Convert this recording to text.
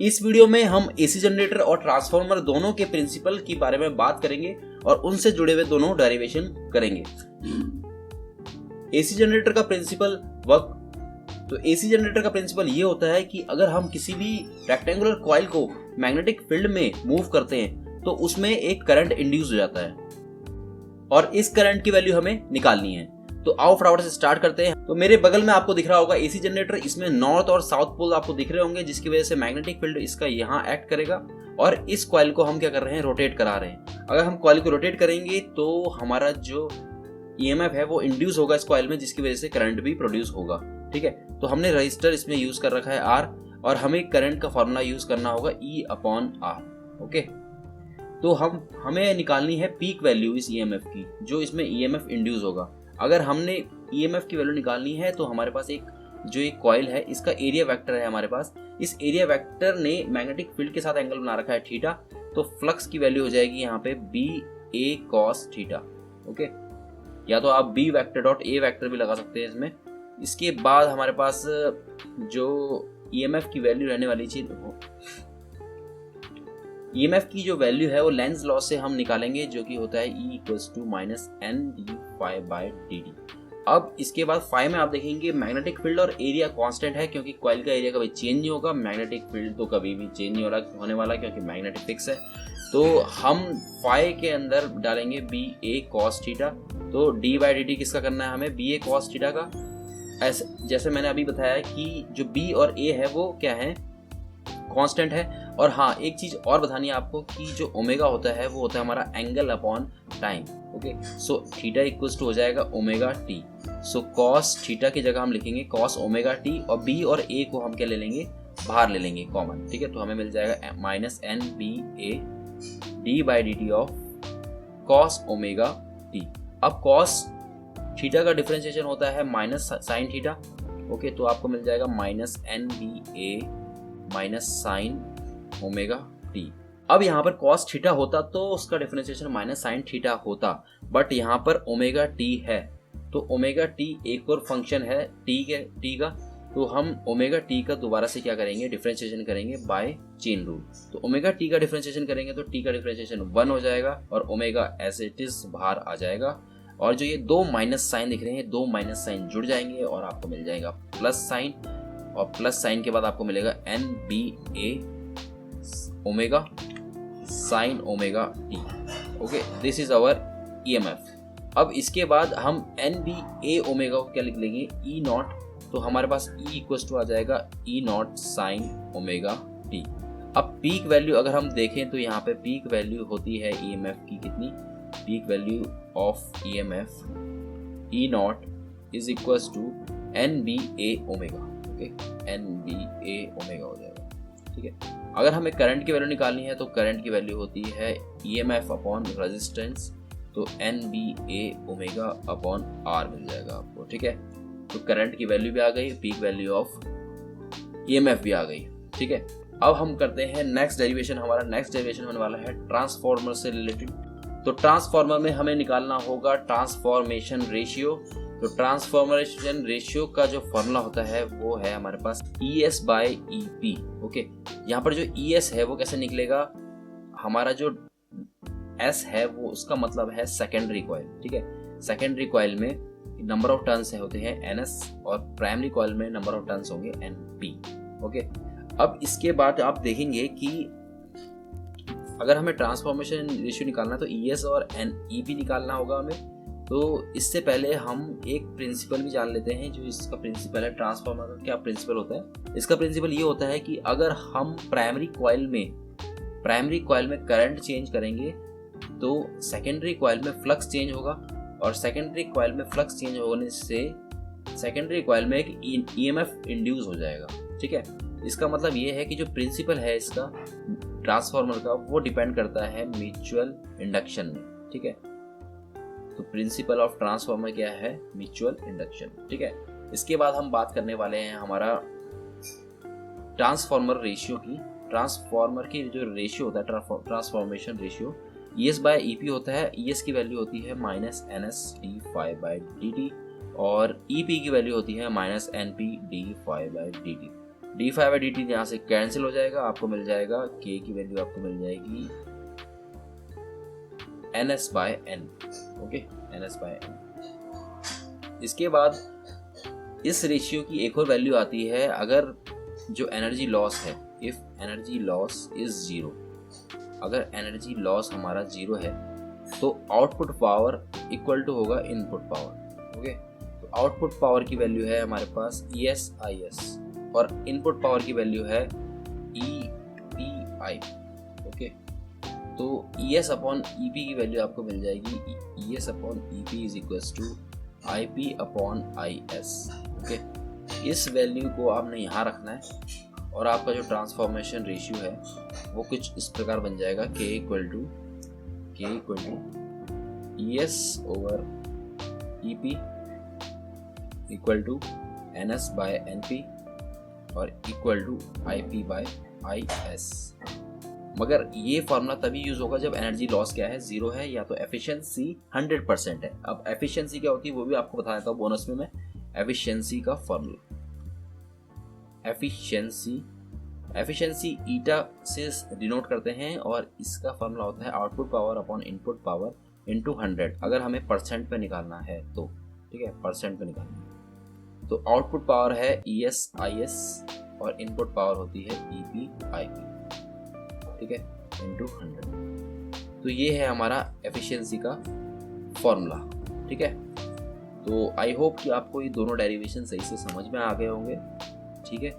इस वीडियो में हम एसी जनरेटर और ट्रांसफार्मर दोनों के प्रिंसिपल के बारे में बात करेंगे और उनसे जुड़े हुए दोनों डेरिवेशन करेंगे। एसी जनरेटर का प्रिंसिपल एसी जनरेटर का प्रिंसिपल ये होता है कि अगर हम किसी भी रेक्टेंगुलर कॉइल को मैग्नेटिक फील्ड में मूव करते हैं तो उसमें एक करंट इंड्यूस हो जाता है और इस करंट की वैल्यू हमें निकालनी है। तो आओ फटाफट से स्टार्ट करते हैं। तो मेरे बगल में आपको दिख रहा होगा एसी जनरेटर, इसमें नॉर्थ और साउथ पोल आपको दिख रहे होंगे, जिसकी वजह से मैग्नेटिक फील्ड इसका यहाँ एक्ट करेगा और इस कॉइल को हम क्या कर रहे हैं, रोटेट करा रहे हैं। अगर हम कॉइल को रोटेट करेंगे तो हमारा जो ईएमएफ है वो इंड्यूस होगा इस कॉइल में, जिसकी वजह से करंट भी प्रोड्यूस होगा। ठीक है, तो हमने रजिस्टर इसमें यूज कर रखा है आर और हमें करंट का फॉर्मूला यूज करना होगा E/R। ओके, तो हमें निकालनी है पीक वैल्यू इस ईएमएफ की, जो इसमें ईएमएफ इंड्यूस होगा। अगर हमने ईएमएफ की वैल्यू निकालनी है तो हमारे पास एक कॉइल है, इसका एरिया वेक्टर है हमारे पास। इस एरिया वेक्टर ने मैग्नेटिक फील्ड के साथ एंगल बना रखा है थीटा, तो फ्लक्स की वैल्यू हो जाएगी यहाँ पे BA cos थीटा। ओके, या तो आप B vector dot A vector भी लगा सकते हैं इसमें। इसके बाद हमारे पास जो ईएमएफ की वैल्यू रहने वाली चीज, ईएमएफ की जो वैल्यू है वो लेंज लॉ से हम निकालेंगे, जो कि होता है E = -N/dt। अब इसके बाद फाई में आप देखेंगे मैग्नेटिक फील्ड और एरिया कांस्टेंट है, क्योंकि कॉइल का एरिया कभी चेंज नहीं होगा। मैग्नेटिक फील्ड तो कभी भी चेंज नहीं होने वाला, क्योंकि मैग्नेटिक फिक्स है। तो हम फाई के अंदर डालेंगे BA cos थीटा। तो d/dt किसका करना है हमें, BA cos थीटा का। ऐसे जैसे मैंने अभी बताया कि जो B और A है वो क्या है, कांस्टेंट है। और हाँ, एक चीज और बतानी है आपको कि जो ओमेगा होता है वो होता है हमारा angle upon time. Okay, so theta equals to हो जाएगा omega t. So cos theta की जगह हम लिखेंगे कॉस ओमेगा टी, और बी और ए को हम क्या ले लेंगे, बाहर ले लेंगे कॉमन। ठीक है, तो हमें मिल जाएगा -NBA d/dt of cos omega T. अब कॉस थीटा का डिफरेंशिएशन होता है माइनस साइन थीटा। ओके, तो आपको मिल जाएगा -NBA minus sign omega T. अब यहाँ पर cos थीटा होता तो उसका डिफरेंशिएशन माइनस साइन थीटा होता, बट यहाँ पर ओमेगा टी है, तो ओमेगा टी एक और फंक्शन है टी का, तो हम ओमेगा टी का दोबारा से क्या करेंगे, डिफरेंशिएशन करेंगे बाय चेन रूल। तो ओमेगा टी का डिफरेंशिएशन करेंगे तो टी का डिफरेंशिएशन 1 हो जाएगा और ओमेगा एज इट इज बाहर आ जाएगा। और जो ये दो माइनस साइन दिख रहे हैं, दो माइनस साइन जुड़ जाएंगे और आपको मिल जाएगा प्लस साइन, और प्लस साइन के बाद आपको मिलेगा NBA omega sine omega t. Okay, this is our EMF। अब इसके बाद हम NBA ओमेगा को क्या लिख लेंगे, E0। तो हमारे पास E इक्वल्स टू आ जाएगा E0 साइन ओमेगा टी। अब पीक वैल्यू अगर हम देखें तो यहाँ पे पीक वैल्यू होती है EMF की कितनी, peak value of EMF E0 is equals to NBA omega. NBA omega हो जाएगा। ठीक है, अगर हमें करंट की वैल्यू निकालनी है तो करंट की वैल्यू होती है EMF अपॉन रेजिस्टेंस, तो NBA ओमेगा अपॉन R मिल जाएगा आपको। ठीक है, तो करंट की वैल्यू भी आ गई, पीक वैल्यू ऑफ EMF भी आ गई। ठीक है, अब हम करते हैं नेक्स्ट डेरिवेशन। हमारा नेक्स्ट डेरिवेशन होने वाला है ट्रांसफार्मर से रिलेटेड। तो ट्रांसफार्मर में हमें निकालना होगा ट्रांसफॉर्मेशन रेशियो। तो ट्रांसफॉर्मेशन रेशियो का जो फॉर्मूला होता है वो है हमारे पास ES/EP। ओके, यहाँ पर जो ES है वो कैसे निकलेगा, हमारा जो S है वो उसका मतलब है सेकेंडरी कॉइल। ठीक है, सेकेंडरी कॉइल में नंबर ऑफ टर्न्स होते हैं NS और प्राइमरी कॉइल में नंबर ऑफ टर्न्स होंगे NP। ओके, अब इसके बाद आप देखेंगे कि अगर हमें ट्रांसफॉर्मेशन रेशियो निकालना है तो ES और EP निकालना होगा हमें। तो इससे पहले हम एक प्रिंसिपल भी जान लेते हैं, जो इसका प्रिंसिपल है ट्रांसफार्मर का। क्या प्रिंसिपल होता है इसका, प्रिंसिपल ये होता है कि अगर हम प्राइमरी कॉइल में करंट चेंज करेंगे तो सेकेंडरी कॉइल में फ्लक्स चेंज होगा, और सेकेंडरी कॉइल में फ्लक्स चेंज होने से सेकेंडरी कॉइल में एक EMF इंड्यूस हो जाएगा। ठीक है, इसका मतलब ये है कि जो प्रिंसिपल है इसका ट्रांसफार्मर का वो डिपेंड करता है म्यूचुअल इंडक्शन में। ठीक है, तो प्रिंसिपल ऑफ ट्रांसफार्मर क्या है, म्यूचुअल इंडक्शन। ठीक है, इसके बाद हम बात करने वाले हैं हमारा ट्रांसफार्मर रेशियो की। ट्रांसफार्मर की जो रेशियो होता है, ट्रांसफॉर्मेशन रेशियो, ES/EP होता है। ES की वैल्यू होती है -NS/d/dt और EP की वैल्यू होती है -NP/d/dt। D five by D T यहाँ से कैंसिल हो जाएगा, आपको मिल जाएगा के की वैल्यू आपको मिल जाएगी N S by N. Okay, N S by N. इसके बाद इस रेशियो की एक और वैल्यू आती है, अगर जो एनर्जी लॉस है, if energy loss is zero, अगर एनर्जी लॉस हमारा जीरो है तो आउटपुट पावर इक्वल टू होगा इनपुट पावर। ओके, तो आउटपुट पावर की वैल्यू है हमारे पास ई एस आई एस और इनपुट पावर की वैल्यू है ई पी आई। ओके, तो E S upon E P की वैल्यू आपको मिल जाएगी E S upon E P is equals to I P upon I S. Okay, इस value को आपने यहाँ रखना है और आपका जो ट्रांसफॉर्मेशन रेशियो है वो कुछ इस प्रकार बन जाएगा k equal to E S over E P equal to N S by N P और equal to I P by I S. मगर ये फॉर्मूला तभी यूज होगा जब एनर्जी लॉस क्या है, जीरो है, या तो एफिशिएंसी 100% है। अब एफिशिएंसी क्या होती है वो भी आपको बता देता हूँ बोनस में मैं। एफिशिएंसी का फॉर्मूला, एफिशिएंसी ईटा से डिनोट करते हैं और इसका फॉर्मूला होता है output power upon input power into 100, अगर हमें परसेंट पे निकालना है तो। ठीक है, परसेंट पे निकालना है तो आउटपुट पावर है ई एस आई एस और इनपुट पावर होती है ई पी आई पी। ठीक है, इनटू 100। तो ये है हमारा एफिशिएंसी का फॉर्मूला। ठीक है, तो आई होप कि आपको ये दोनों डेरिवेशन सही से समझ में आ गए होंगे। ठीक है,